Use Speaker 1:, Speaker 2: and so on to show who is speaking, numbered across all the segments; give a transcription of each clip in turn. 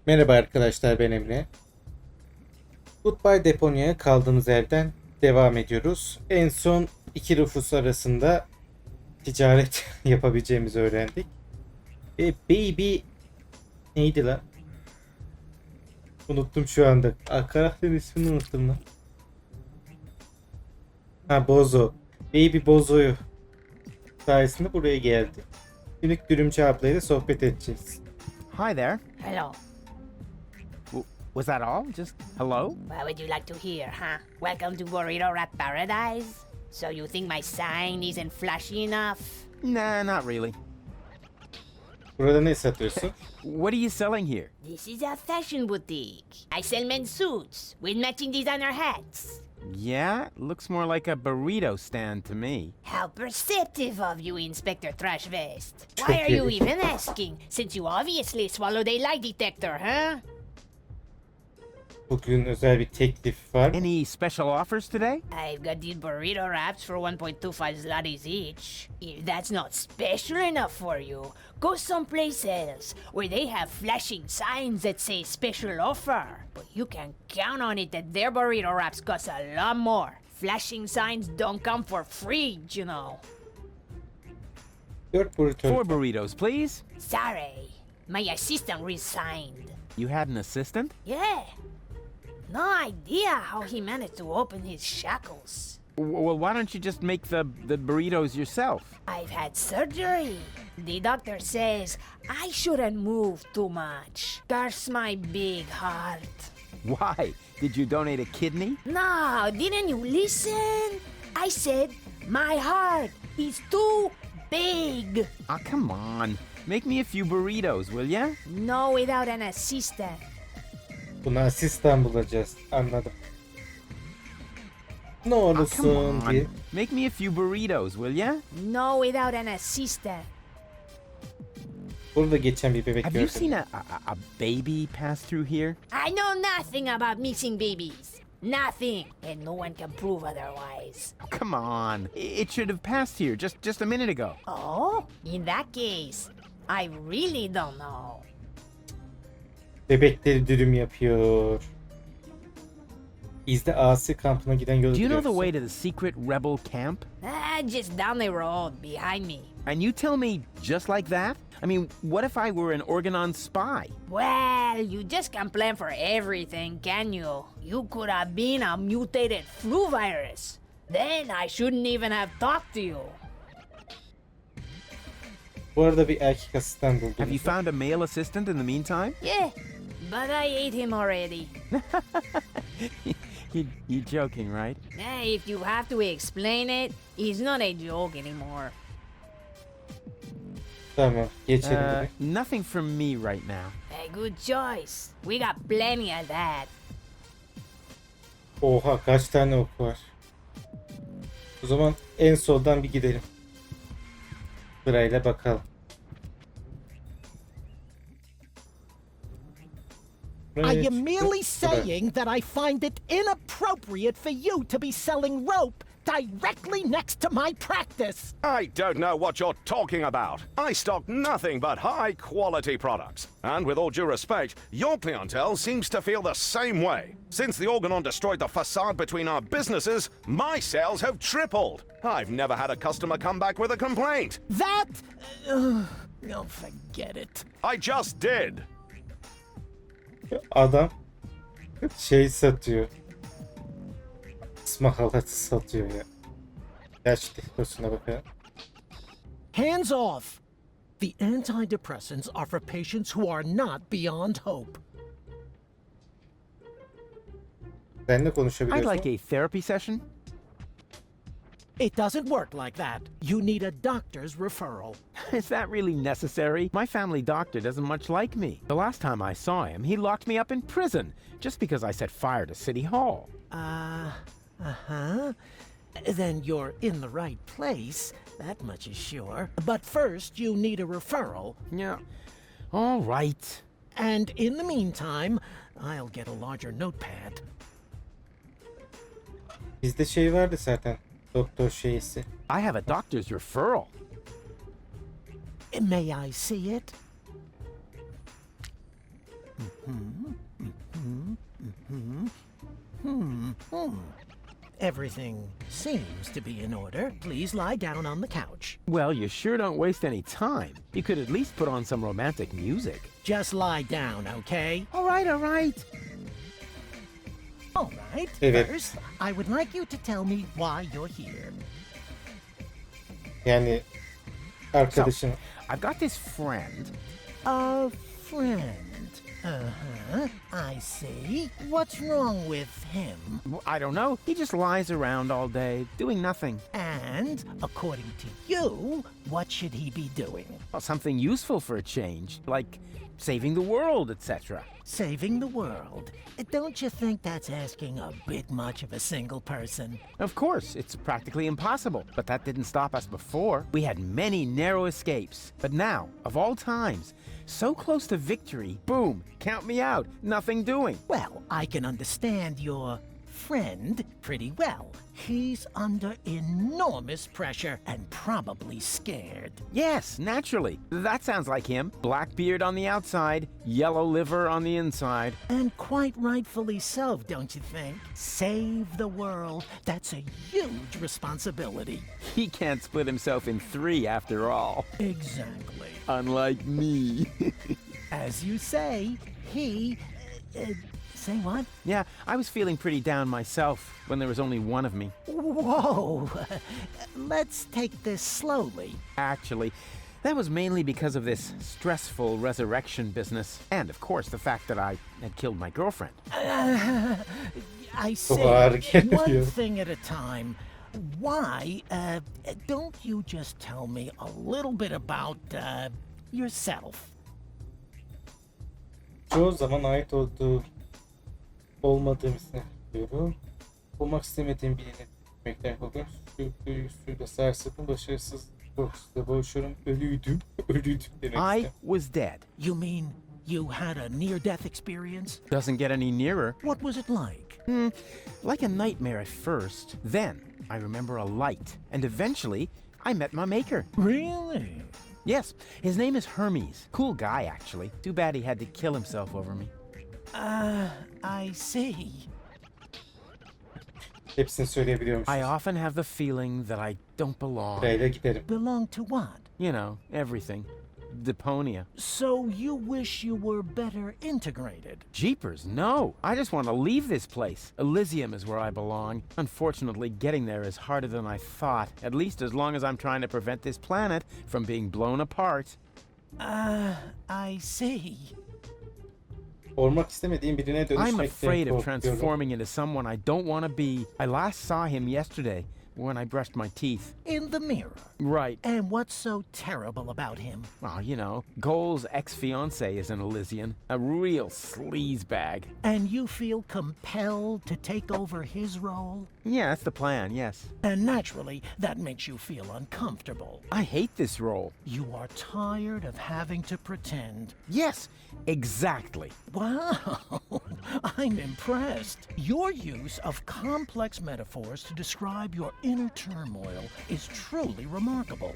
Speaker 1: Merhaba arkadaşlar, ben Emre. Goodbye Deponia'ya kaldığımız yerden devam ediyoruz. En son iki nüfus arasında ticaret yapabileceğimizi öğrendik. Ve baby neydi lan? Unuttum şu anda. Karakterin ismini unuttum lan. Ha, Bozo. Baby Bozo'yu sayesinde buraya geldi. Günlük dürümcü ablayla sohbet edeceğiz.
Speaker 2: Hi there.
Speaker 3: Hello.
Speaker 2: Was that all? Just hello?
Speaker 3: What would you like to hear, huh? Welcome to Burrito Wrap Paradise? So you think my sign isn't flashy enough?
Speaker 2: Nah, not really.
Speaker 1: Burada ne satıyorsun?
Speaker 2: What are you selling here?
Speaker 3: This is a fashion boutique. I sell men's suits with matching designer hats.
Speaker 2: Yeah, looks more like a burrito stand to me.
Speaker 3: How perceptive of you, Inspector Trash Vest. Why are you even asking, since you obviously swallowed a lie detector, huh?
Speaker 1: Bugün özel bir teklif var.
Speaker 2: Any special offers today?
Speaker 3: I've got these burrito wraps for 1.25 zlotys each. If that's not special enough for you, go someplace else where they have flashing signs that say special offer. But you can count on it that their burrito wraps cost a lot more. Flashing signs don't come for free, you know.
Speaker 1: 4 burrito.
Speaker 2: 4 burritos, please.
Speaker 3: Sorry, my assistant resigned.
Speaker 2: You had an assistant?
Speaker 3: Yeah. No idea how he managed to open his shackles.
Speaker 2: Well, why don't you just make the burritos yourself?
Speaker 3: I've had surgery. The doctor says I shouldn't move too much. Curse my big heart.
Speaker 2: Why? Did you donate a kidney?
Speaker 3: No, didn't you listen? I said my heart is too big.
Speaker 2: Oh, come on. Make me a few burritos, will ya?
Speaker 3: No, without an assistant.
Speaker 1: Buna asistan bulacağız. Anladım. Ne
Speaker 2: Oh,
Speaker 1: olursun
Speaker 2: come
Speaker 1: diye.
Speaker 2: on. Make me a few burritos, will ya?
Speaker 3: No, without an assistant.
Speaker 1: Burada geçen bir bebek
Speaker 2: Have you
Speaker 1: gördüm.
Speaker 2: seen a baby pass through here?
Speaker 3: I know nothing about missing babies. Nothing. And no one can prove otherwise.
Speaker 2: Oh, come on. It should have passed here just a minute ago.
Speaker 3: Oh, in that case, I really don't know.
Speaker 1: Bebekleri dürüm yapıyor. İzle asi kampına giden yolu
Speaker 2: Do you know
Speaker 1: biliyor
Speaker 2: the
Speaker 1: musun?
Speaker 2: way to the secret rebel camp?
Speaker 3: Just down the road behind me.
Speaker 2: And you tell me just like that? I mean, what if I were an Organon spy?
Speaker 3: Well, you just can't plan for everything, can you? You could have been a mutated flu virus. Then I shouldn't even have talked to you.
Speaker 2: Oh.
Speaker 1: Bu arada bir erkek asistan buldum.
Speaker 2: Have you found a male assistant in the meantime?
Speaker 3: Yeah, but I ate him already.
Speaker 2: You're joking, right?
Speaker 3: If you have to explain it, it's not a joke anymore.
Speaker 1: Tamam, geçelim direkt.
Speaker 2: Nothing from me right now.
Speaker 3: A good choice. We got plenty of that.
Speaker 1: Oha, kaç tane ok var. O zaman en soldan bir gidelim. Sırayla bakalım.
Speaker 4: Are you
Speaker 1: Evet,
Speaker 4: merely
Speaker 1: sıra.
Speaker 4: saying that I find it inappropriate for you to be selling rope directly next to my practice?
Speaker 5: I don't know what you're talking about. I stock nothing but high-quality products. And with all due respect, your clientele seems to feel the same way. Since the Organon destroyed the facade between our businesses, my sales have tripled. I've never had a customer come back with a complaint.
Speaker 4: That. Oh, forget it.
Speaker 5: I just did.
Speaker 1: Adam şey satıyor. Asma halatı satıyor ya. Gerçi deposuna bakalım.
Speaker 4: Hands off! The antidepressants are for patients who are not beyond hope.
Speaker 1: Seninle
Speaker 2: I'd
Speaker 1: konuşabiliyorsun.
Speaker 2: like a therapy session.
Speaker 4: It doesn't work like that. You need a doctor's referral.
Speaker 2: Is that really necessary? My family doctor doesn't much like me. The last time I saw him, he locked me up in prison just because I set fire to City Hall.
Speaker 4: Uh-huh. Then you're in the right place. That much is sure. But first, you need a referral.
Speaker 2: Yeah. All right.
Speaker 4: And in the meantime, I'll get a larger notepad.
Speaker 1: Bizde şey vardı zaten. Doktor şeysi.
Speaker 2: I have a doctor's referral.
Speaker 4: May I see it? Everything seems to be in order. Please lie down on the couch.
Speaker 2: Well, you sure don't waste any time. You could at least put on some romantic music.
Speaker 4: Just lie down, okay?
Speaker 2: All right, all right.
Speaker 4: All right.
Speaker 1: Evet.
Speaker 4: First, I would like you to tell me why you're here.
Speaker 1: Yani arkadaşım
Speaker 2: I've got this friend.
Speaker 4: A friend. Uh-huh. I see. What's wrong with him?
Speaker 2: I don't know. He just lies around all day, doing nothing.
Speaker 4: And, according to you, what should he be doing?
Speaker 2: Well, something useful for a change, like saving the world, etc.
Speaker 4: Saving the world. Don't you think that's asking a bit much of a single person?
Speaker 2: Of course, it's practically impossible, but that didn't stop us before. We had many narrow escapes, but now, of all times, so close to victory, boom, count me out, nothing doing.
Speaker 4: Well, I can understand your friend pretty well. He's under enormous pressure and probably scared.
Speaker 2: Yes, naturally. That sounds like him. Black beard on the outside, yellow liver on the inside.
Speaker 4: And quite rightfully so, don't you think? Save the world. That's a huge responsibility.
Speaker 2: He can't split himself in three after all.
Speaker 4: Exactly.
Speaker 2: Unlike me.
Speaker 4: As you say, he... say what?
Speaker 2: Yeah, I was feeling pretty down myself when there was only one of me.
Speaker 4: Whoa! Let's take this slowly.
Speaker 2: Actually, that was mainly because of this stressful resurrection business. And, of course, the fact that I had killed my girlfriend.
Speaker 4: I
Speaker 1: ağır
Speaker 4: say,
Speaker 1: geliyor.
Speaker 4: one thing at a time. Why, don't you just tell me a little bit about, yourself?
Speaker 1: çoğu zaman ait olduğu olmadığım hissini biliyorum. Olmak istemediğim bir yere gitmekten korkuyorum. Suyla sarsıldım, başarısız korkusuyla boğuşuyorum. Ölüydüm. Ölüydüm demek
Speaker 2: I
Speaker 1: istedim.
Speaker 2: was dead.
Speaker 4: You mean you had a near-death experience?
Speaker 2: Doesn't get any nearer.
Speaker 4: What was it like?
Speaker 2: Like a nightmare at first. Then, I remember a light. And eventually, I met my maker.
Speaker 4: Really?
Speaker 2: Yes, his name is Hermes. Cool guy, actually. Too bad he had to kill himself over me.
Speaker 4: I see.
Speaker 1: Hepsini söyleyebiliyormuş.
Speaker 2: I often have the feeling that I don't belong.
Speaker 1: Sırayla giderim.
Speaker 4: Belong to what?
Speaker 2: You know, everything. Deponia.
Speaker 4: So you wish you were better integrated?
Speaker 2: Jeepers, no. I just want to leave this place. Elysium is where I belong. Unfortunately, getting there is harder than I thought. At least as long as I'm trying to prevent this planet from being blown apart.
Speaker 4: I see.
Speaker 1: Olmak istemediğim birine
Speaker 2: I'm
Speaker 1: dönüşmekten
Speaker 2: afraid of
Speaker 1: korkuyorum.
Speaker 2: transforming into someone I don't want to be. I last saw him yesterday when I brushed my teeth.
Speaker 4: In the mirror.
Speaker 2: Right.
Speaker 4: And what's so terrible about him?
Speaker 2: Oh, you know, Goal's ex-fiancée is an Elysian. A real sleazebag.
Speaker 4: And you feel compelled to take over his role?
Speaker 2: Yeah, that's the plan, yes.
Speaker 4: And naturally, that makes you feel uncomfortable.
Speaker 2: I hate this role.
Speaker 4: You are tired of having to pretend.
Speaker 2: Yes, exactly.
Speaker 4: Wow, I'm impressed. Your use of complex metaphors to describe your inner turmoil is truly remarkable.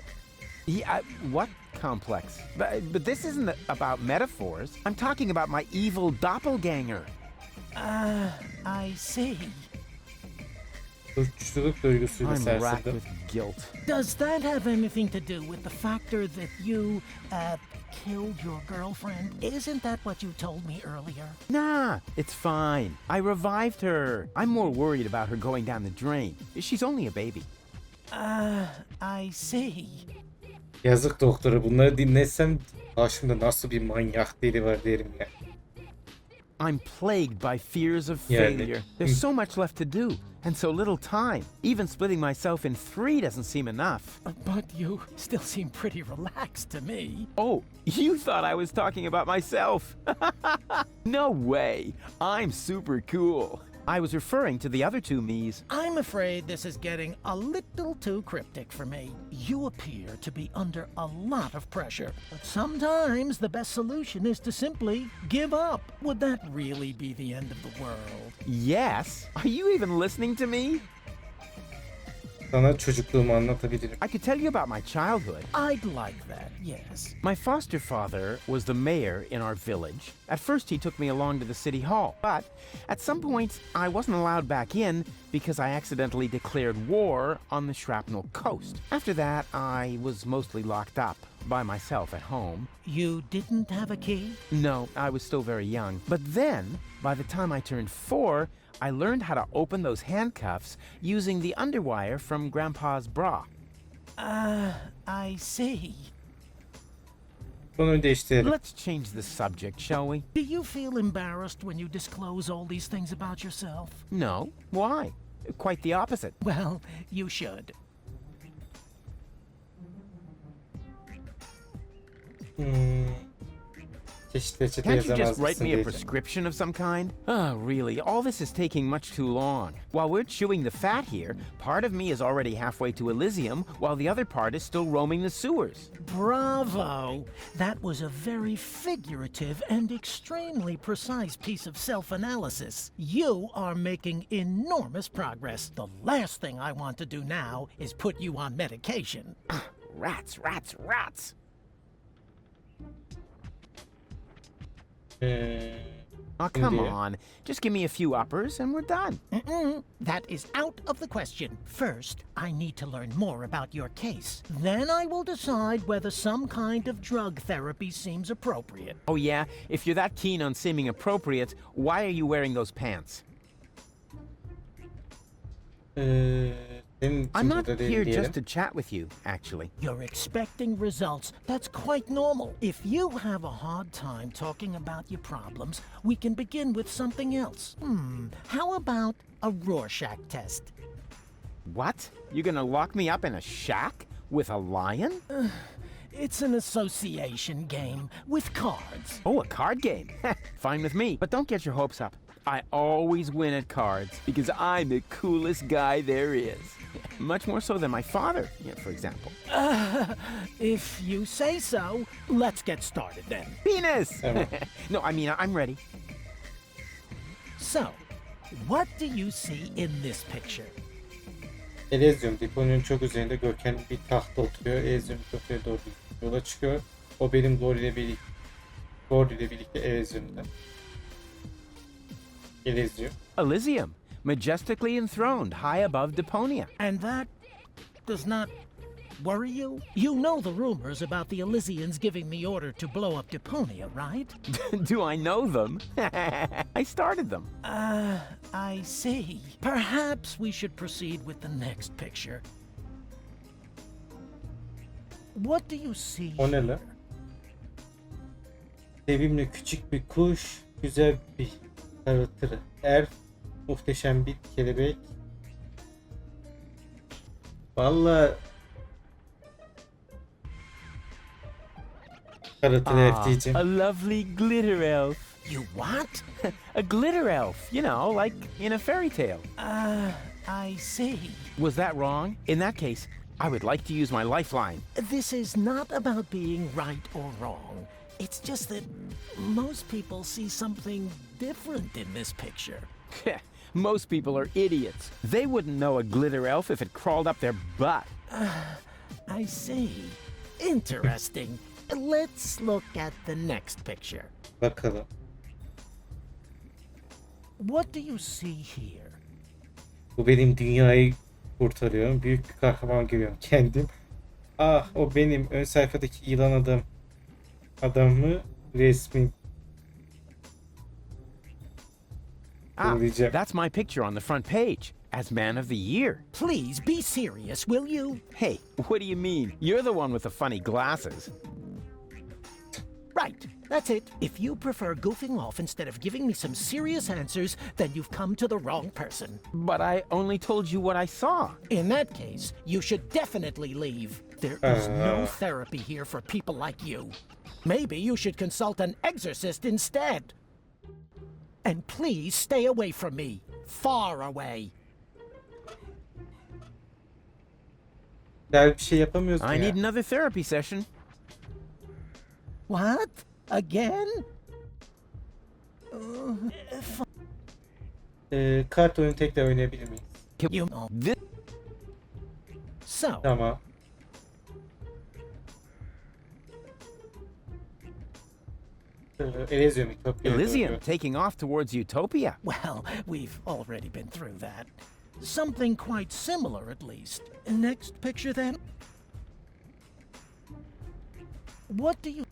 Speaker 2: Yeah, what complex? But this isn't about metaphors. I'm talking about my evil doppelganger.
Speaker 4: I see.
Speaker 1: Suçluluk duygusuyla
Speaker 2: I'm racked
Speaker 1: sarsıldım.
Speaker 2: with guilt.
Speaker 4: Does that have anything to do with the factor that you, killed your girlfriend? Isn't that what you told me earlier?
Speaker 2: Nah, it's fine. I revived her. I'm more worried about her going down the drain. She's only a baby.
Speaker 4: I see.
Speaker 1: Yazık doktora, bunları dinlesem başımda nasıl bir manyak deli var derim ya.
Speaker 2: I'm plagued by fears of
Speaker 1: Yeah,
Speaker 2: failure. There's so much left to do, and so little time. Even splitting myself in three doesn't seem enough.
Speaker 4: But you still seem pretty relaxed to me.
Speaker 2: Oh, you thought I was talking about myself. No way. I'm super cool. I was referring to the other two me's.
Speaker 4: I'm afraid this is getting a little too cryptic for me. You appear to be under a lot of pressure. But sometimes the best solution is to simply give up. Would that really be the end of the world?
Speaker 2: Yes? Are you even listening to me?
Speaker 1: Sana çocukluğumu anlatabilirim.
Speaker 2: I could tell you about my childhood.
Speaker 4: I'd like that, yes.
Speaker 2: My foster father was the mayor in our village. At first, he took me along to the city hall, but at some point, I wasn't allowed back in because I accidentally declared war on the Shrapnel Coast. After that, I was mostly locked up by myself at home.
Speaker 4: You didn't have a key?
Speaker 2: No, I was still very young. But then, by the time I turned 4, I learned how to open those handcuffs using the underwire from Grandpa's bra.
Speaker 4: I see.
Speaker 1: Konuyu değiştirelim.
Speaker 2: Let's change the subject, shall we?
Speaker 4: Do you feel embarrassed when you disclose all these things about yourself?
Speaker 2: No. Why? Quite the opposite.
Speaker 4: Well, you should.
Speaker 1: Çeşit reçete
Speaker 2: Can't you
Speaker 1: yazamaz
Speaker 2: just write
Speaker 1: mısın
Speaker 2: me a
Speaker 1: diyeceğim.
Speaker 2: prescription of some kind? Oh, really? All this is taking much too long. While we're chewing the fat here, part of me is already halfway to Elysium, while the other part is still roaming the sewers.
Speaker 4: Bravo! That was a very figurative and extremely precise piece of self-analysis. You are making enormous progress. The last thing I want to do now is put you on medication.
Speaker 2: Rats, rats, rats! Oh, come
Speaker 1: India.
Speaker 2: on. Just give me a few uppers and we're done.
Speaker 4: That is out of the question. First, I need to learn more about your case. Then I will decide whether some kind of drug therapy seems appropriate.
Speaker 2: Oh, yeah? If you're that keen on seeming appropriate, why are you wearing those pants?
Speaker 1: Senin için
Speaker 2: I'm not
Speaker 1: burada değil
Speaker 2: here
Speaker 1: diyelim.
Speaker 2: just to chat with you, actually.
Speaker 4: You're expecting results. That's quite normal. If you have a hard time talking about your problems, we can begin with something else. How about a Rorschach test?
Speaker 2: What? You're gonna lock me up in a shack with a lion?
Speaker 4: It's an association game with cards.
Speaker 2: Oh, a card game. Fine with me, but don't get your hopes up. I always win at cards because I'm the coolest guy there is. Much more so than my father, for example.
Speaker 4: If you say so, let's get started then.
Speaker 2: Penis!
Speaker 1: Tamam.
Speaker 2: No, I mean, I'm ready.
Speaker 4: So, what do you see in this picture?
Speaker 1: Elysium, Deponia'nın çok üzerinde görkemli bir tahta oturuyor. Elysium kafeye doğru yola çıkıyor. O benim Lord ile birlikte Elysium'da. Elysium.
Speaker 2: Elysium, majestically enthroned high above Deponia.
Speaker 4: And that does not worry you? You know the rumors about the Elysians giving me order to blow up Deponia, right?
Speaker 2: Do I know them? I started them.
Speaker 4: I see. Perhaps we should proceed with the next picture. What do you see
Speaker 1: O ne
Speaker 4: here?
Speaker 1: lan? Sevimli küçük bir kuş, güzel bir karatırı. Muhteşem bir kelebek. Vallahi karatır elf diyeceğim.
Speaker 2: A lovely glitter elf.
Speaker 4: You what?
Speaker 2: A glitter elf, like in a fairy tale.
Speaker 4: I see.
Speaker 2: Was that wrong? In that case, I would like to use my lifeline.
Speaker 4: This is not about being right or wrong. It's just that most people see something different in this picture.
Speaker 2: Most people are idiots. They wouldn't know a glitter elf if it crawled up their butt.
Speaker 4: I see. Interesting. Let's look at the next picture.
Speaker 1: Bakalım.
Speaker 4: What do you see here?
Speaker 1: Bu benim dünyayı kurtarıyorum. Büyük bir kahraman görüyorum kendim. Ah, o benim ön sayfadaki yılan adamı resmi. Diyeceğim.
Speaker 2: That's my picture on the front page as Man of the Year.
Speaker 4: Please be serious, will you?
Speaker 2: Hey, what do you mean? You're the one with the funny glasses.
Speaker 4: Right, that's it. If you prefer goofing off instead of giving me some serious answers, then you've come to the wrong person.
Speaker 2: But I only told you what I saw.
Speaker 4: In that case, you should definitely leave. There is no therapy here for people like you. Maybe you should consult an exorcist instead. And please stay away from me. Far away.
Speaker 1: Bir şey yapamıyoruz
Speaker 2: I
Speaker 1: ya.
Speaker 2: need another therapy session.
Speaker 4: What? Again?
Speaker 1: Kart oyunu tekrar oynayabilir miyiz?
Speaker 4: You know.
Speaker 2: This
Speaker 4: So,
Speaker 1: Tamam. Elysium, Ütopya'ya
Speaker 2: Elysium
Speaker 1: doğru.
Speaker 2: taking off towards Utopia.
Speaker 4: Well, we've already been through that. Something quite similar, at least. Next picture, then. What do you...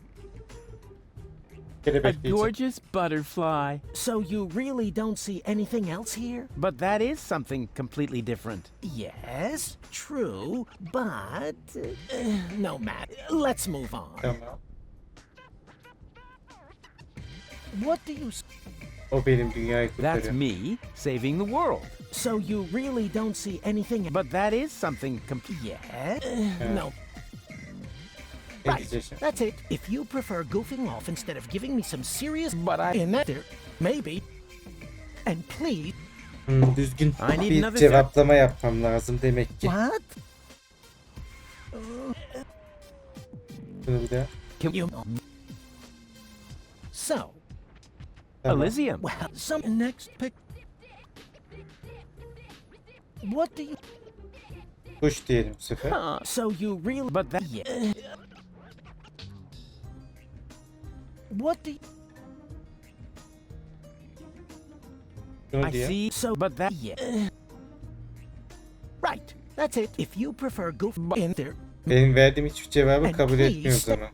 Speaker 2: A
Speaker 1: Kelebek diyeceğim.
Speaker 2: gorgeous butterfly.
Speaker 4: So you really don't see anything else here?
Speaker 2: But that is something completely different.
Speaker 4: Yes, true, but... no, Matt, let's move on.
Speaker 1: Tamam.
Speaker 4: What do you...
Speaker 1: O benim dünyayı
Speaker 2: That's
Speaker 1: kurtarıyor.
Speaker 2: me saving the world.
Speaker 4: So you really don't see anything...
Speaker 2: But that is something
Speaker 4: Yes? No.
Speaker 1: Ne
Speaker 4: Right,
Speaker 1: diyeceksin?
Speaker 4: that's it. If you prefer goofing off instead of giving me some serious...
Speaker 2: But I...
Speaker 4: In that there, maybe. And please...
Speaker 1: Düzgün
Speaker 2: I need
Speaker 1: bir
Speaker 2: another
Speaker 1: cevaplama yapmam lazım demek ki.
Speaker 4: What?
Speaker 1: Bunu bir daha.
Speaker 4: You... So,
Speaker 1: Tamam.
Speaker 2: Elysium.
Speaker 4: well, some next pick... What do you...
Speaker 1: Kuş diyelim bu sefer.
Speaker 4: So you really...
Speaker 2: But that...
Speaker 4: Yeah. What do you...
Speaker 1: Şunu
Speaker 2: I
Speaker 1: diye.
Speaker 2: see.
Speaker 4: So...
Speaker 2: But that...
Speaker 4: Yeah. Right, that's it. If you prefer goof in there...
Speaker 1: Benim verdiğim hiçbir cevabı
Speaker 4: And
Speaker 1: kabul
Speaker 4: please
Speaker 1: etmiyor o
Speaker 4: stop.
Speaker 1: zaman.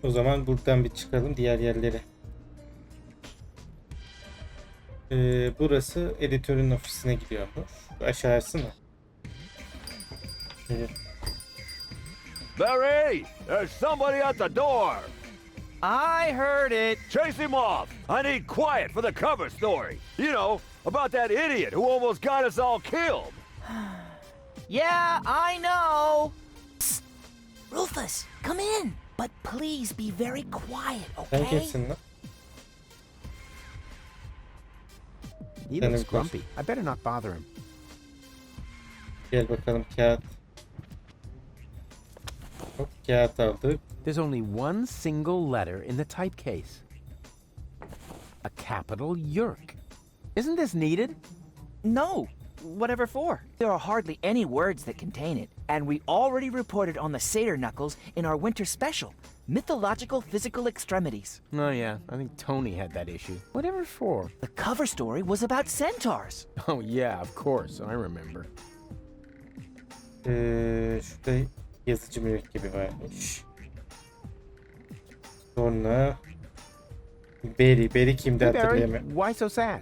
Speaker 1: O zaman buradan bir çıkalım diğer yerlere. Burası editörün ofisine gidiyormuş. Aşağısı mı? Evet.
Speaker 6: Barry, there's somebody at the door.
Speaker 2: I heard it.
Speaker 6: Chase him off. I need quiet for the cover story. You know, about that idiot who almost got us all killed.
Speaker 7: Yeah, I know. Psst. Rufus, come in. But please be very quiet,
Speaker 1: Sen
Speaker 7: okay?
Speaker 1: kimsin lan?
Speaker 2: He
Speaker 1: Then
Speaker 2: looks
Speaker 1: of course.
Speaker 2: grumpy. I better not bother him.
Speaker 1: Gel bakalım kağıt. Hop, kağıt aldık.
Speaker 2: There's only one single letter in the typecase. A capital Yerk. Isn't this needed?
Speaker 7: No. Whatever for? There are hardly any words that contain it, and we already reported on the satyr knuckles in our winter special, Mythological Physical Extremities.
Speaker 2: Oh yeah, I think Tony had that issue. Whatever for?
Speaker 7: The cover story was about centaurs.
Speaker 2: Oh yeah, of course, I remember.
Speaker 1: Şurada yazıcı mürekkebi varmış. Sonra Barry kimdi
Speaker 2: Hey Barry,
Speaker 1: hatırlayamıyorum.
Speaker 2: why so sad?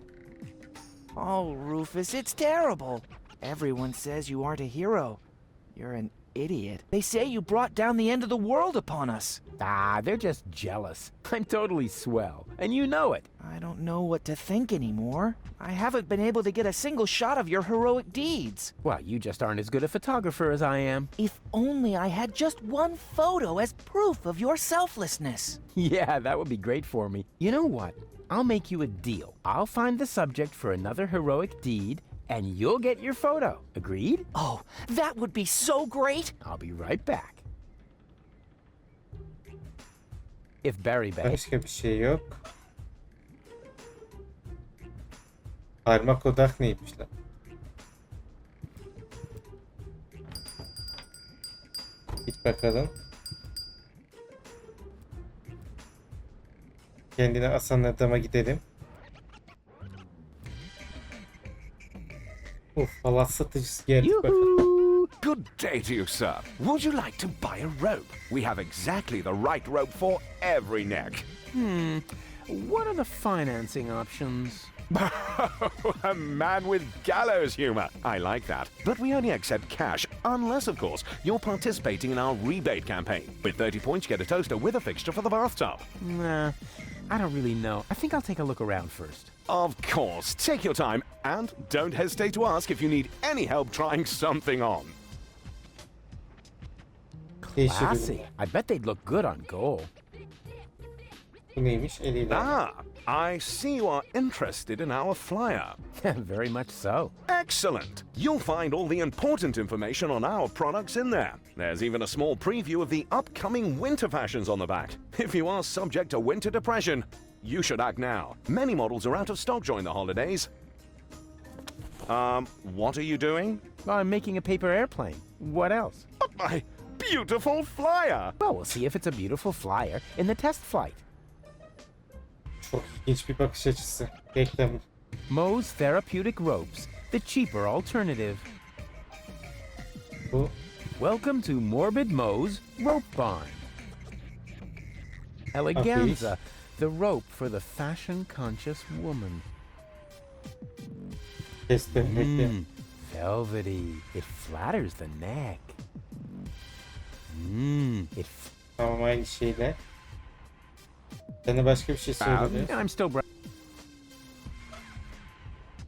Speaker 7: Oh, Rufus, it's terrible. Everyone says you aren't a hero. You're an idiot. They say you brought down the end of the world upon us.
Speaker 2: Ah, they're just jealous. I'm totally swell, and you know it.
Speaker 7: I don't know what to think anymore. I haven't been able to get a single shot of your heroic deeds.
Speaker 2: Well, you just aren't as good a photographer as I am.
Speaker 7: If only I had just one photo as proof of your selflessness.
Speaker 2: Yeah, that would be great for me. You know what? I'll make you a deal. I'll find the subject for another heroic deed, and you'll get your photo. Agreed?
Speaker 7: Oh, that would be so great.
Speaker 2: I'll be right back. If Barry behaves...
Speaker 1: Başka bir şey yok. Parmak odak neymiş lan? Git bakalım. Kendine asan adama gidelim. Halat satıcısı geldi bakalım.
Speaker 2: Yoo-hoo!
Speaker 5: Good day to you, sir. Would you like to buy a rope? We have exactly the right rope for every neck.
Speaker 2: What are the financing options?
Speaker 5: A man with gallows humor. I like that. But we only accept cash, unless, of course, you're participating in our rebate campaign. With 30 points, you get a toaster with a fixture for the bathtub.
Speaker 2: Nah, I don't really know. I think I'll take a look around first.
Speaker 5: Of course, take your time, and don't hesitate to ask if you need any help trying something on.
Speaker 1: Değişik
Speaker 2: Classy.
Speaker 1: ürün.
Speaker 2: I bet they'd look good on gold.
Speaker 1: Bu neymiş? Eliyle.
Speaker 5: Ah, I see you are interested in our flyer.
Speaker 2: Very much so.
Speaker 5: Excellent! You'll find all the important information on our products in there. There's even a small preview of the upcoming winter fashions on the back. If you are subject to winter depression, you should act now. Many models are out of stock during the holidays. What are you doing?
Speaker 2: Well, I'm making a paper airplane. What else?
Speaker 5: My beautiful flyer.
Speaker 2: Well, we'll see if it's a beautiful flyer in the test flight.
Speaker 1: Çok ilginç bir bakış açısı. Reklam.
Speaker 2: Moe's Therapeutic Ropes, the cheaper alternative.
Speaker 1: Bu.
Speaker 2: Welcome to Morbid Moe's Rope Barn. Eleganza, the rope for the fashion-conscious woman.
Speaker 1: Kestim. Reklam.
Speaker 2: Velvety. It flatters the neck. It.
Speaker 1: Tamam, aynı şeyler. Sana başka bir şey söyledi.
Speaker 2: I'm still.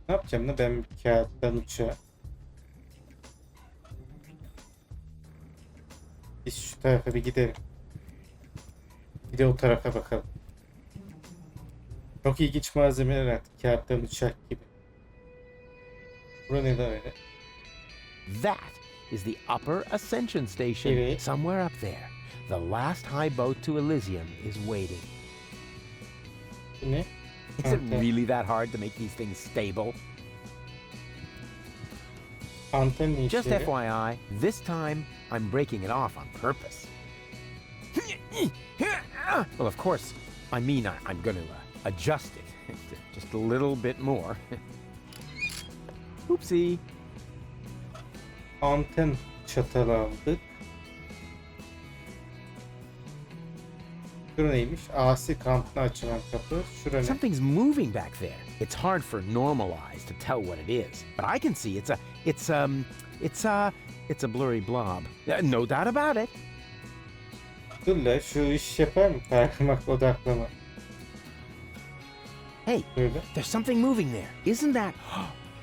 Speaker 1: Ne yapacağım da ben kağıttan uçağa. Biz şu tarafa bir gidelim. Bir de o tarafa bakalım. Çok ilginç malzemeler artık. Kağıttan uçak gibi. Bura ne da öyle?
Speaker 2: That is the Upper Ascension Station.
Speaker 1: Evet.
Speaker 2: Somewhere up there. The last high boat to Elysium is waiting.
Speaker 1: Bu ne?
Speaker 2: Is it
Speaker 1: Anten.
Speaker 2: really that hard to make these things stable?
Speaker 1: Anten ne
Speaker 2: Just
Speaker 1: işleri?
Speaker 2: FYI, this time I'm breaking it off on purpose. Well, of course, I mean I'm going to adjust it just a little bit more. Oopsie.
Speaker 1: Anten çatalı aldık. Şura neymiş? Asi kampına açılan kapı. Şura ne?
Speaker 2: Something's moving back there. It's hard for normal eyes to tell what it is, but I can see it's a blurry blob. No doubt about it.
Speaker 1: Dur la, şu iş yapar mı? Parmak odaklama.
Speaker 2: Hey,
Speaker 1: Böyle.
Speaker 2: there's something moving there. Isn't that?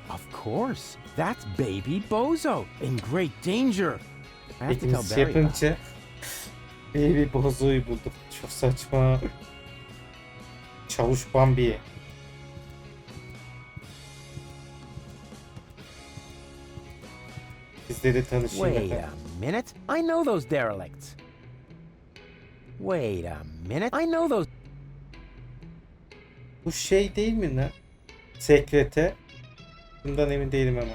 Speaker 2: Of course. That's baby Bozo in great danger. I have to tell
Speaker 1: İkimiz
Speaker 2: Barry about it.
Speaker 1: yapınca Baby Bozo'yu bulduk. Çok saçma. Çavuş Bambi. Bizle de tanışın
Speaker 2: Wait
Speaker 1: efendim.
Speaker 2: a minute. I know those derelicts. Wait a minute. I know those.
Speaker 1: Bu şey değil mi lan? Sekreter. Bundan emin değilim ama.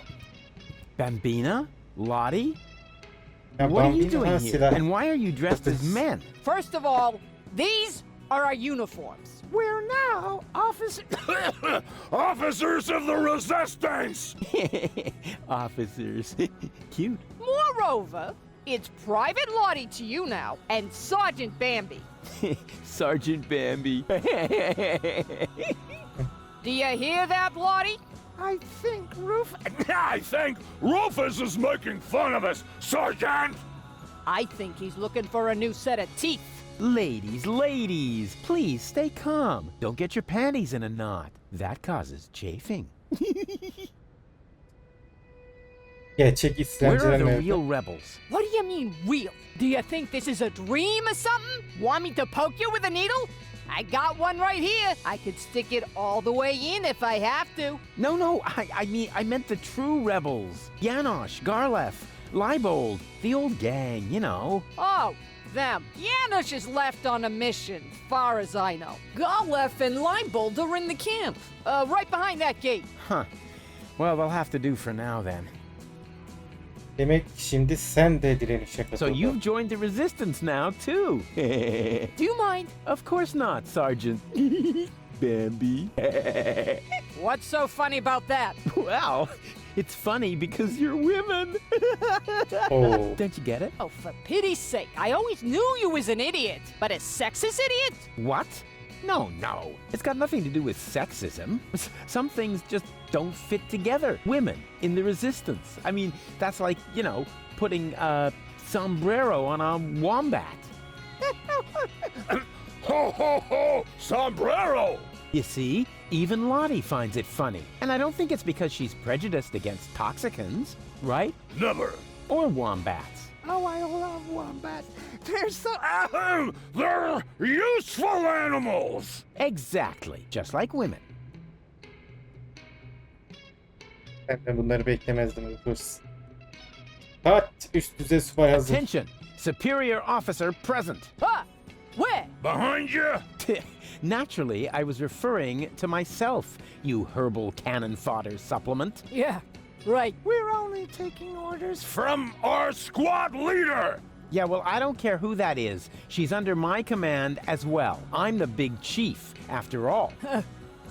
Speaker 2: Bambina? Lottie?
Speaker 1: Ya
Speaker 2: What are you
Speaker 1: Bambino,
Speaker 2: doing
Speaker 1: ha,
Speaker 2: here?
Speaker 1: silah.
Speaker 2: And why are you dressed as men?
Speaker 8: First of all, these are our uniforms.
Speaker 2: We're now officers.
Speaker 6: Officers of the Resistance!
Speaker 2: Officers. Cute.
Speaker 8: Moreover, it's Private Lottie to you now, and Sergeant Bambi.
Speaker 2: Sergeant Bambi.
Speaker 8: Do you hear that, Lottie?
Speaker 2: I think
Speaker 6: I think Rufus is making fun of us, Sergeant!
Speaker 8: I think he's looking for a new set of teeth.
Speaker 2: Ladies, please stay calm. Don't get your panties in a knot. That causes chafing.
Speaker 1: Gerçek
Speaker 2: Where
Speaker 1: İslamcılar
Speaker 2: are the
Speaker 1: nerede?
Speaker 2: real rebels?
Speaker 8: What do you mean, real? Do you think this is a dream or something? Want me to poke you with a needle? I got one right here. I could stick it all the way in if I have to.
Speaker 2: No, I meant the true rebels. Janosch, Garlef, Leibold, the old gang, you know.
Speaker 8: Oh, them. Janusz is left on a mission, far as I know. Golef and Leibold are in the camp, right behind that gate.
Speaker 2: Huh. Well, they'll have to do for now then.
Speaker 1: Demek şimdi sen de direnişe
Speaker 2: So
Speaker 1: katıldın.
Speaker 2: you've joined the resistance now, too.
Speaker 8: Do you mind?
Speaker 2: Of course not, Sergeant. Bambi.
Speaker 8: What's so funny about that?
Speaker 2: Well, it's funny because you're women.
Speaker 1: Oo.
Speaker 2: Don't you get it?
Speaker 8: Oh, for pity's sake, I always knew you was an idiot. But a sexist idiot?
Speaker 2: What? No. It's got nothing to do with sexism. Some things just don't fit together. Women in the resistance. I mean, that's like, you know, putting a sombrero on a wombat.
Speaker 6: Ho, ho, ho! Sombrero!
Speaker 2: You see, even Lottie finds it funny. And I don't think it's because she's prejudiced against toxicants, right?
Speaker 6: Never.
Speaker 2: Or wombats.
Speaker 6: Oh, I love wombats. They're so... Ahem! They're useful animals!
Speaker 2: Exactly, just like women.
Speaker 1: Ben de bunları beklemezdim. Rufus. Kaç üst düzey subay hazır.
Speaker 2: Attention! Superior officer present.
Speaker 8: Huh? Where?
Speaker 6: Behind you!
Speaker 2: Naturally, I was referring to myself, you herbal cannon fodder supplement.
Speaker 8: Yeah, right.
Speaker 6: We're only taking orders from our squad leader!
Speaker 2: Yeah, well, I don't care who that is. She's under my command as well. I'm the big chief, after all.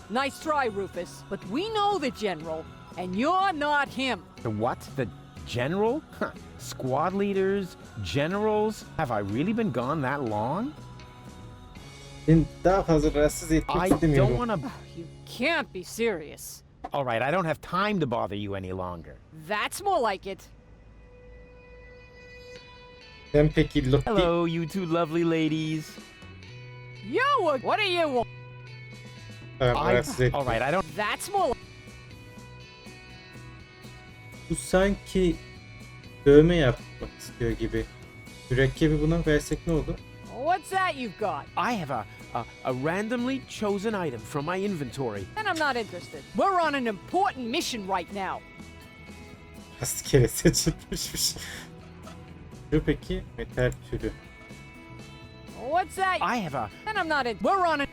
Speaker 8: Nice try, Rufus. But we know the General, and you're not him.
Speaker 2: The what? The general? Huh. Squad leaders? Generals? Have I really been gone that long?
Speaker 1: Ben daha fazla rahatsız etmek
Speaker 2: I don't
Speaker 1: istemiyorum.
Speaker 2: want to...
Speaker 8: You can't be serious.
Speaker 2: All right, I don't have time to bother you any longer.
Speaker 8: That's more like it.
Speaker 1: Sen peki Loki...
Speaker 2: Hello, you two lovely ladies.
Speaker 8: What do you want?
Speaker 1: Tamam, rahatsız etme.
Speaker 2: All right, I don't...
Speaker 8: That's more
Speaker 1: Bu sanki dövme yapmak istiyor gibi. Mürekkebi buna versek ne olur?
Speaker 8: What's that you've got?
Speaker 2: I have a randomly chosen item from my inventory.
Speaker 8: And I'm not interested. We're on an important mission right now.
Speaker 1: Rastgele seçilmişmiş. Şu peki metal türü.
Speaker 8: What's that?
Speaker 2: I have a...
Speaker 8: And I'm not in. We're on a.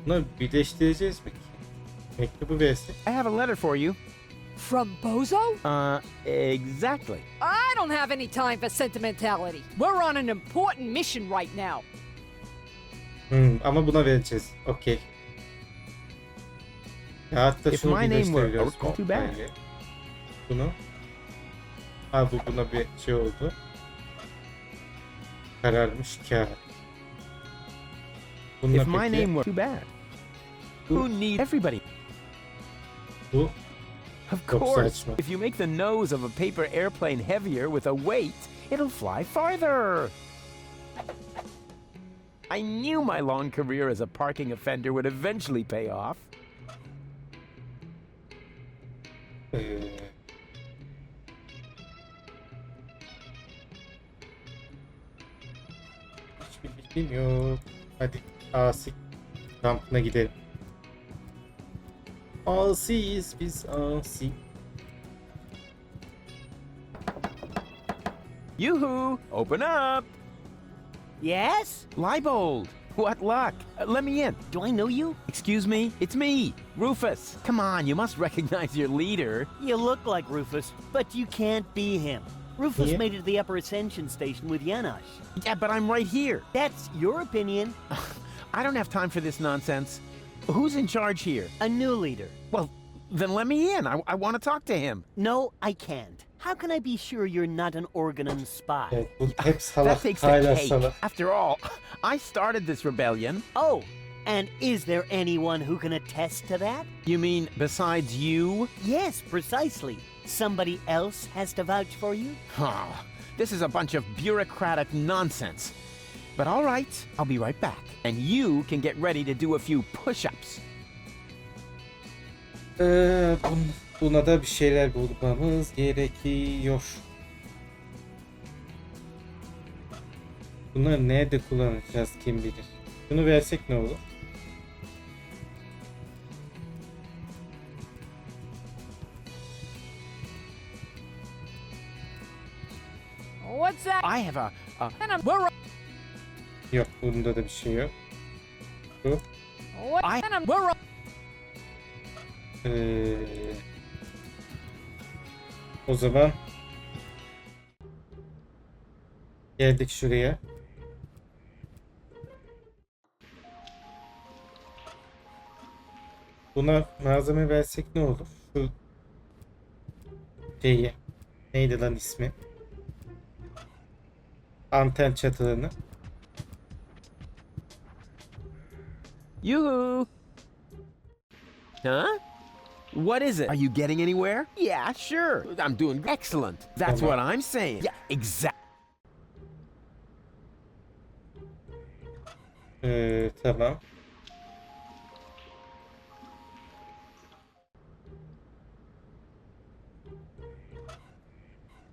Speaker 1: Bunları birleştireceğiz mi ki? Mektubu versek.
Speaker 2: I have a letter for you.
Speaker 8: From Bozo?
Speaker 2: Exactly.
Speaker 8: I don't have any time for sentimentality. We're on an important mission right now.
Speaker 1: Ama buna vereceğiz. Okey. Ya hatta
Speaker 2: If
Speaker 1: şunu
Speaker 2: my name were
Speaker 1: birleştirebiliyoruz.
Speaker 2: too bad.
Speaker 1: Böyle. Bunu. Buna bir şey oldu. Kararmış kağıt. Bununla
Speaker 2: If my
Speaker 1: peki
Speaker 2: name were too bad. Who need everybody?
Speaker 1: bu
Speaker 2: Of
Speaker 1: Çok
Speaker 2: course.
Speaker 1: saçma.
Speaker 2: If you make the nose of a paper airplane heavier with a weight, it'll fly farther. I knew my long career as a parking offender would eventually pay off.
Speaker 1: Hiçbir fikrim yok. Hadi Asi kampına gidelim. Asiyiz biz asi.
Speaker 2: Yoo-hoo! Open up!
Speaker 9: Yes?
Speaker 2: Leibold! What luck? Let me in.
Speaker 9: Do I know you?
Speaker 2: Excuse me? It's me, Rufus. Come on, you must recognize your leader.
Speaker 9: You look like Rufus, but you can't be him. Rufus
Speaker 1: Yeah?
Speaker 9: made it to the upper ascension station with Yanash.
Speaker 2: Yeah, but I'm right here.
Speaker 9: That's your opinion.
Speaker 2: I don't have time for this nonsense. Who's in charge here?
Speaker 9: A new leader.
Speaker 2: Well, then let me in. I want to talk to him.
Speaker 9: No, I can't. How can I be sure you're not an Organon spy?
Speaker 1: Evet, bu hep
Speaker 2: That
Speaker 1: salak.
Speaker 2: takes the
Speaker 1: Hala
Speaker 2: cake.
Speaker 1: salak.
Speaker 2: After all, I started this rebellion.
Speaker 9: Oh, and is there anyone who can attest to that?
Speaker 2: You mean besides you?
Speaker 9: Yes, precisely. Somebody else has to vouch for you?
Speaker 2: Oh, this is a bunch of bureaucratic nonsense. But all right, I'll be right back. And you can get ready to do a few push-ups.
Speaker 1: Buna da bir şeyler bulmamız gerekiyor. Bunları nerede kullanacağız kim bilir. Bunu versek ne olur?
Speaker 8: What's that?
Speaker 2: I have a
Speaker 8: And I'm. We're.
Speaker 1: Yok, bunda da bir şey yok. Bu.
Speaker 8: What? And I'm. We're.
Speaker 1: O zaman geldik şuraya. Buna malzeme versek ne olur? Şu şeyi. Neydi lan ismi? Anten çatığını.
Speaker 2: Yoo-hoo! Huh? What is it? Are you getting anywhere? Yeah, sure. I'm doing excellent. That's
Speaker 1: Come on.
Speaker 2: what I'm saying. Yeah, exactly.
Speaker 1: Tamam.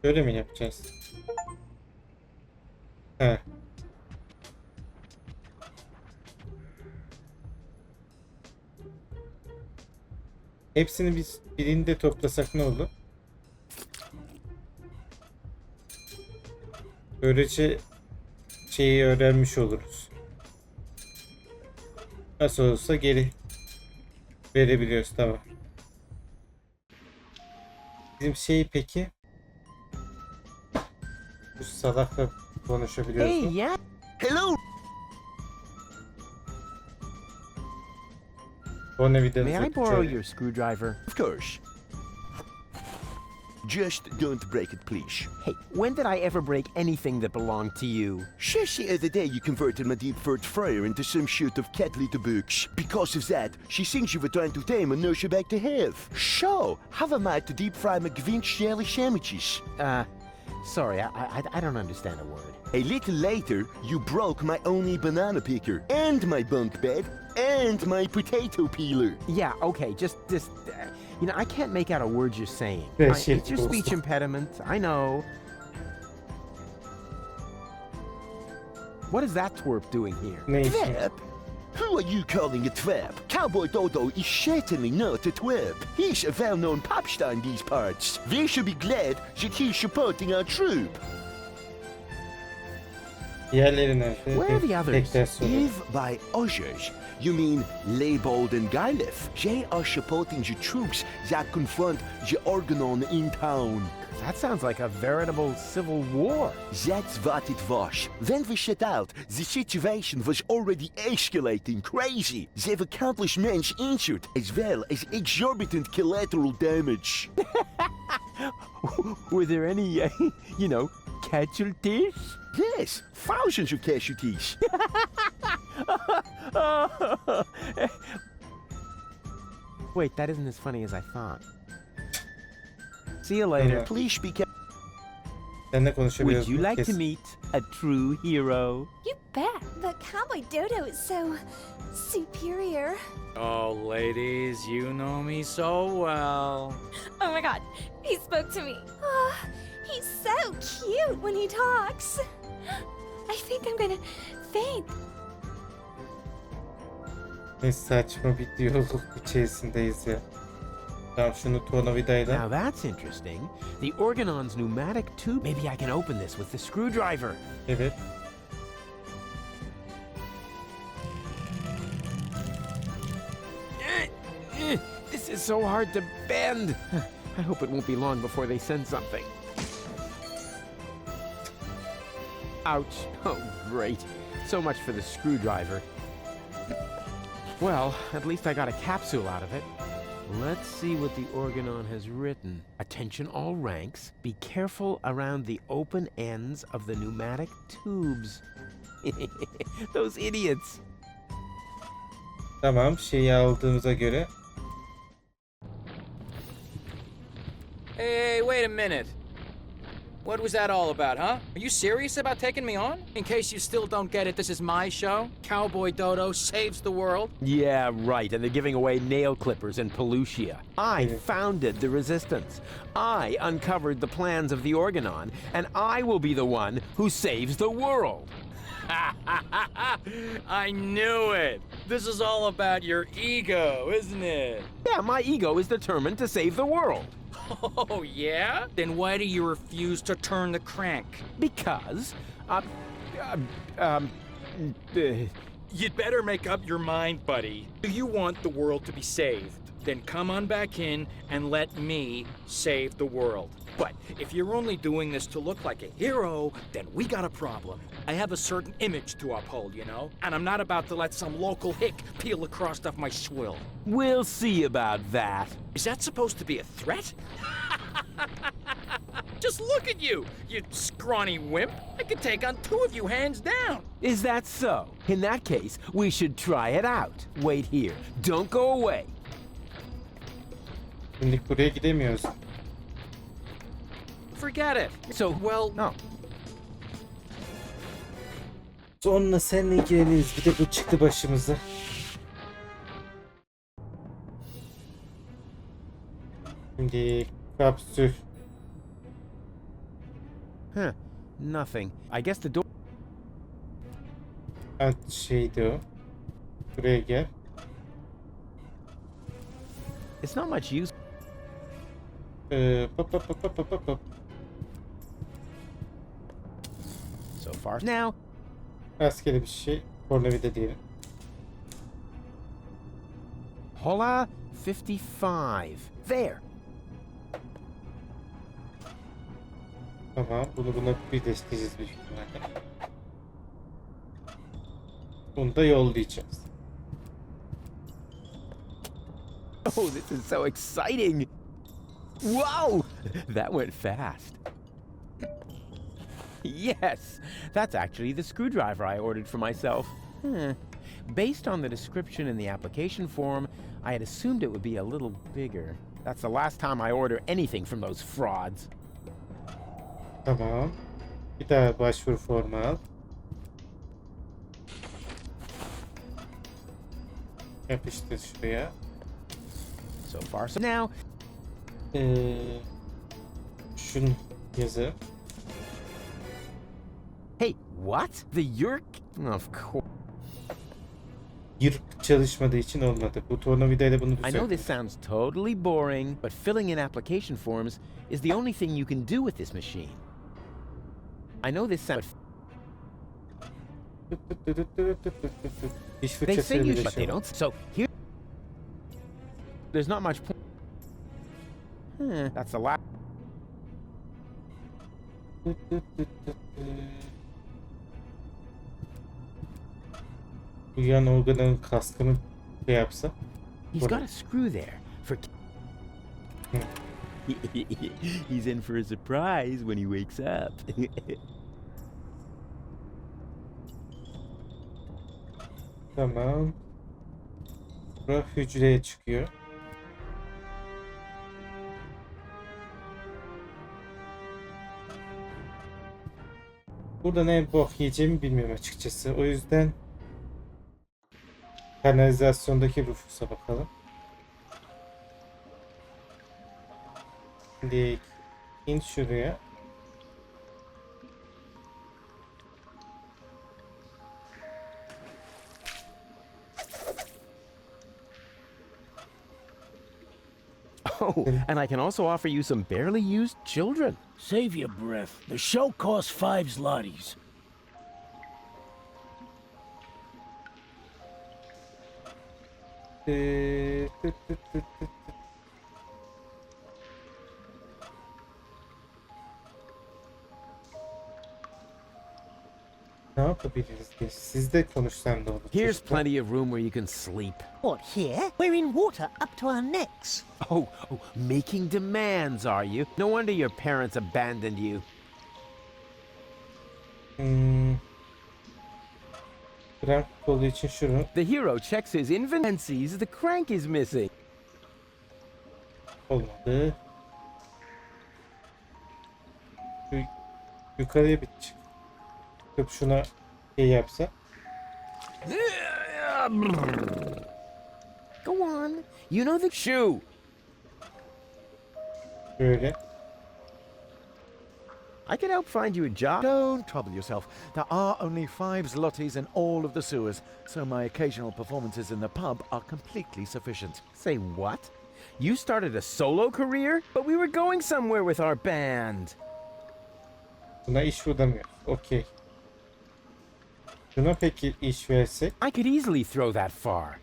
Speaker 1: Böyle mi yapacağız? He. Hepsini biz birinde toplasak ne olur? Böylece şeyi öğrenmiş oluruz. Nasıl olsa geri verebiliyoruz, tamam. Bizim şeyi peki Bu salakla konuşabiliyoruz.
Speaker 2: Hey,
Speaker 1: mu?
Speaker 2: yeah.
Speaker 6: Hello!
Speaker 1: O ne
Speaker 2: May
Speaker 1: videonuzda
Speaker 2: I borrow your screwdriver?
Speaker 6: Of course. Just don't break it, please.
Speaker 2: Hey, when did I ever break anything that belonged to you?
Speaker 6: Just the other day you converted my deep throat fryer into some sort of cat litter box. Because of that, she thinks you were trying to tame and nurse her back to health. So, have a mind to deep fry McGuinn's jelly sandwiches.
Speaker 2: Sorry, I don't understand a word.
Speaker 6: A little later, you broke my only banana picker, and my bunk bed, and my potato peeler.
Speaker 2: Yeah, okay, just you know, I can't make out a word you're saying.
Speaker 1: Yeah,
Speaker 2: It's
Speaker 1: shit,
Speaker 2: your
Speaker 1: boss.
Speaker 2: speech impediment, I know. What is that twerp doing here?
Speaker 1: Ne işin?
Speaker 6: Twerp? Who are you calling a twerp? Cowboy Dodo is certainly not a twerp. He's a well-known pop star in these parts. We should be glad that he's supporting our troop.
Speaker 1: Diğerleri nerede?
Speaker 2: Where are the others?
Speaker 1: Tekrar soruyorum.
Speaker 6: If by others, you mean Leibold and Gylif, they are supporting the troops that confront the Organon in town.
Speaker 2: That sounds like a veritable civil war.
Speaker 6: That's what it was. When we set out, the situation was already escalating crazy. There were countless men injured, as well as exorbitant collateral damage.
Speaker 2: Were there any, you know, casualties?
Speaker 6: Yes, thousands of casualties.
Speaker 2: Wait, that isn't as funny as I thought. See you later.
Speaker 6: Please be careful.
Speaker 1: Seninle konuşabiliyoruz.
Speaker 2: Would you
Speaker 1: mu?
Speaker 2: like to
Speaker 1: Kes.
Speaker 2: meet a true hero?
Speaker 10: You bet, but Cowboy Dodo is so superior.
Speaker 11: Oh, ladies, you know me so well.
Speaker 10: Oh my god, he spoke to me. Oh, he's so cute when he talks. I think I'm gonna faint.
Speaker 1: Ne saçma bir diyalog içerisindeyiz ya. Tamam şunu tornavidayla.
Speaker 2: Now that's interesting. The Organon's pneumatic tube. Maybe I can open this with the screwdriver.
Speaker 1: Evet.
Speaker 2: This is so hard to bend. I hope it won't be long before they send something. Ouch. Oh, great. So much for the screwdriver. Well, at least I got a capsule out of it. Let's see what the Organon has written. Attention all ranks. Be careful around the open ends of the pneumatic tubes. Those idiots.
Speaker 1: Tamam şeyi aldığımıza göre.
Speaker 11: Hey, wait a minute. What was that all about, huh? Are you serious about taking me on? In case you still don't get it, this is my show. Cowboy Dodo saves the world.
Speaker 2: Yeah, right, and they're giving away nail clippers in Pelusia. I founded the resistance. I uncovered the plans of the Organon, and I will be the one who saves the world.
Speaker 11: I knew it. This is all about your ego, isn't it?
Speaker 2: Yeah, my ego is determined to save the world.
Speaker 11: Oh, yeah? Then why do you refuse to turn the crank?
Speaker 2: Because,
Speaker 11: You'd better make up your mind, buddy. Do you want the world to be saved? Then come on back in and let me save the world. But if you're only doing this to look like a hero, then we got a problem. I have a certain image to uphold, you know? And I'm not about to let some local hick peel the crust off my swill.
Speaker 2: we'll see about that.
Speaker 11: Is that supposed to be a threat? Just look at you, you scrawny wimp. I could take on two of you hands down.
Speaker 2: Is that so? In that case, we should try it out. Wait here. Don't go away.
Speaker 1: Şimdi buraya gidemiyoruz.
Speaker 11: Forget it.
Speaker 2: So,
Speaker 11: Well,
Speaker 2: no.
Speaker 1: Sonra seninle ilgileniyoruz. Bir de bu çıktı başımıza. Şimdi kapsül.
Speaker 2: Huh. Nothing. I guess the door...
Speaker 1: Şeydi o. Buraya gel.
Speaker 2: It's not much use.
Speaker 1: Pop pop pop pop pop pop.
Speaker 2: So far. Now,
Speaker 1: Rastgele bir şey. Tornavida diyelim.
Speaker 2: Hola 55. There.
Speaker 1: Tamam, bunu buna birleştireceğiz büyük ihtimalle. Bunu da yollayacağız.
Speaker 2: Oh, this is so exciting! Wow! That went fast. Yes! That's actually the screwdriver I ordered for myself. Based on the description in the application form, I had assumed it would be a little bigger. That's the last time I order anything from those frauds.
Speaker 1: Tamam. Bir daha başvuru formu al. Yapıştır şuraya.
Speaker 2: So far, so now.
Speaker 1: Şunu yazı.
Speaker 2: Hey, what? The Yerk? Of course.
Speaker 1: Yırk çalışmadığı için olmadı. Bu tornavidayla bunu
Speaker 2: I know
Speaker 1: düzelt.
Speaker 2: this sounds totally boring, but filling in application forms is the only thing you can do with this machine. I know this sounds.
Speaker 1: Diş
Speaker 2: They
Speaker 1: fırçası
Speaker 2: say you,
Speaker 1: bile
Speaker 2: but they
Speaker 1: şu an.
Speaker 2: don't. So here, there's not much point. That's a lot.
Speaker 1: Bu yan organın kaskını şey yapsa.
Speaker 2: He's got a screw there for. He's in for a surprise when he wakes up.
Speaker 1: Tamam. Bura hücreye çıkıyor. Burada ne bok yiyeceğimi bilmiyorum açıkçası. O yüzden kanalizasyondaki Rufus'a bakalım. Şimdi in şuraya.
Speaker 2: Oh, and I can also offer you some barely used children.
Speaker 4: Save your breath. The show costs 5 zlotys.
Speaker 1: Tut, tut, tut, tut. Ne yapabiliriz diye. Siz de konuşsam da olur.
Speaker 2: Here's
Speaker 1: çocuklar.
Speaker 2: plenty of room where you can sleep.
Speaker 9: What, here? We're in water up to our necks.
Speaker 2: Oh, making demands, are you? No wonder your parents abandoned you.
Speaker 1: Crank kolu için şunu.
Speaker 2: The hero checks his inventory and sees the crank is missing.
Speaker 1: Olmadı. Şu yukarıya bir çıkıp şuna şey yapsa.
Speaker 2: Go on. You know the shoe.
Speaker 1: Böyle.
Speaker 2: I can help find you a job.
Speaker 12: Don't trouble yourself. There are only 5 zlotys in all of the sewers, so my occasional performances in the pub are completely sufficient.
Speaker 2: Say what? You started a solo career? But we were going somewhere with our band.
Speaker 1: Buna iş bulamıyoruz. Okey. Şuna peki iş versek.
Speaker 2: I could easily throw that far.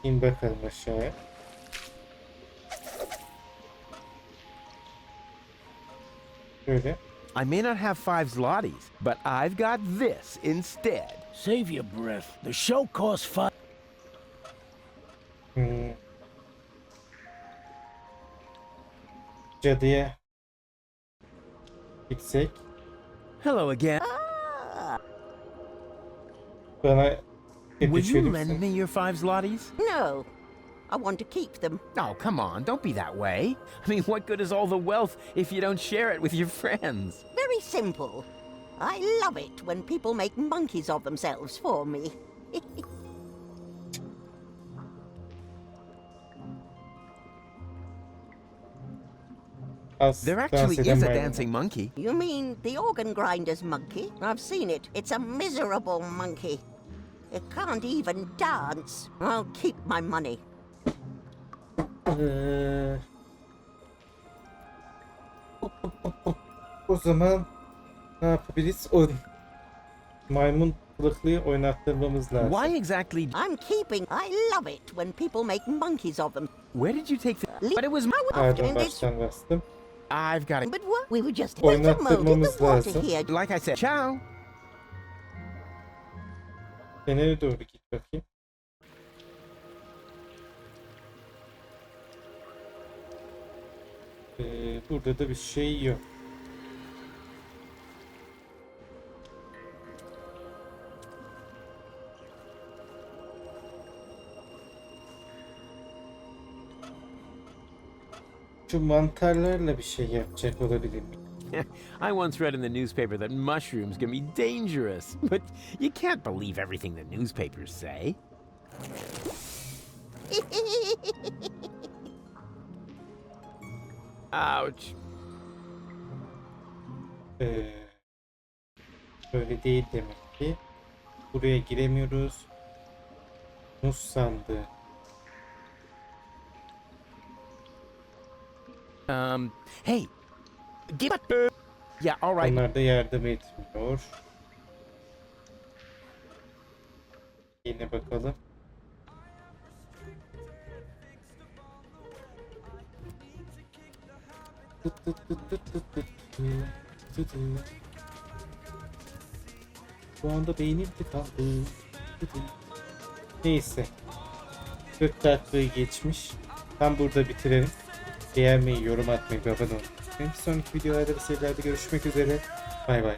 Speaker 1: İn bakalım aşağıya. Böyle.
Speaker 2: I may not have 5 zlotys, but I've got this instead.
Speaker 4: Save your breath. The show costs 5.
Speaker 1: Cadıya gitsek.
Speaker 2: Hello again.
Speaker 1: Bana
Speaker 2: Will
Speaker 1: ipucu
Speaker 2: you
Speaker 1: verir
Speaker 2: lend
Speaker 1: misin?
Speaker 2: me your 5 zlotys?
Speaker 10: No, I want to keep them.
Speaker 2: Oh, come on, don't be that way. I mean, what good is all the wealth if you don't share it with your friends?
Speaker 10: Very simple. I love it when people make monkeys of themselves for me.
Speaker 2: There actually is a dancing monkey.
Speaker 10: You mean the organ grinder's monkey? I've seen it. It's a miserable monkey. It can't even dance. I'll keep my money.
Speaker 1: O zaman ne yapabiliriz? O maymun kılıklıyı oynattırmamız lazım.
Speaker 2: Why exactly?
Speaker 9: I'm keeping. I love it when people make monkeys of them.
Speaker 2: Where did you take the? But it was my.
Speaker 1: Pardon, baştan bastım.
Speaker 2: I've got it.
Speaker 9: But what? We were just here to mold in the
Speaker 1: Oynattırmamız
Speaker 9: water
Speaker 1: lazım.
Speaker 9: here.
Speaker 2: Like I said, ciao.
Speaker 1: Kenara doğru git bakayım. Burada da bir şey yok. Şu mantarlarla bir şey yapacak olabilir mi?
Speaker 2: I once read in the newspaper that mushrooms can be dangerous, but you can't believe everything the newspapers say. Ouch.
Speaker 1: Böyle değil demek ki. Buraya giremiyoruz. Muz sandığı.
Speaker 2: Hey. Yeah, all right.
Speaker 1: Onlar da yardım etmiyor. Yine bakalım. Bu anda beynim tıkandı. Neyse. 40 dakikayı geçmiş. Tam burada bitirelim. Beğenmeyi, yorum atmayı ve abone olmayı unutmayın. Bir sonraki videolarda ve serilerde görüşmek üzere. Bay bay.